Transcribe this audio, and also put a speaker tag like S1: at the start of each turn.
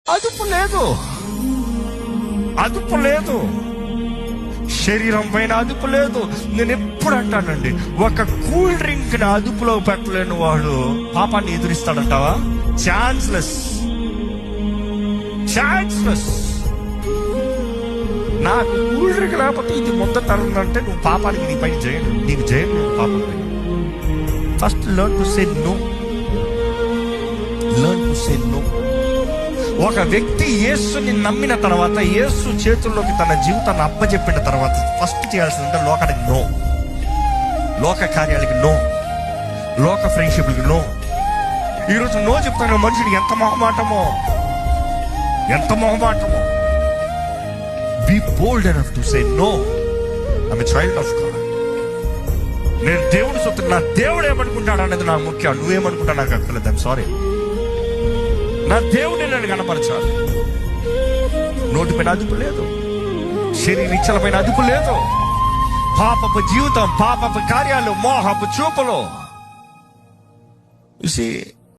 S1: అదుపు లేదు, అదుపు లేదు. శరీరం పైన అదుపు లేదు. నేను ఎప్పుడు అంటానండి, ఒక కూల్ డ్రింక్ ని అదుపులో పెట్టలేని వాడు పాపాన్ని ఎదురిస్తాడంటావా? Chanceless, chanceless. నాకు కూల్ డ్రింక్ లేకపోతే ఇది మొత్తం తరుందంటే నువ్వు పాపానికి నీ పైన చేయను, నీకు చేయను పాపం. First learn to say no, learn to say no. ఒక వ్యక్తి యేసుని నమ్మిన తర్వాత, యేసు చేతుల్లోకి తన జీవితాన్ని అప్పచెప్పిన తర్వాత ఫస్ట్ చేయాల్సిందంటే లోకానికి నో, లోక కార్యాలకి నో, లోక ఫ్రెండ్షిప్లకి నో. ఈరోజు నో చెప్తాను మనుషుడికి ఎంత మొహమాటమో, ఎంత మొహమాటమో. Be bold enough to say no. I'm a child of God. నేను దేవుడు సొత్తు, నా దేవుడు ఏమనుకుంటాడు అనేది నాకు ముఖ్యం. నువ్వేమనుకుంటా నాకు అక్కర్లేదు. I'm sorry. నా దేవుడిని నేను కనపరచాలి. నోటి పైన అదుపు లేదు, శరీరీచ్చల పైన అదుపు లేదు. పాపపు జీవితం, పాపపు కార్యాలు, మోహపు చూపులు. You see,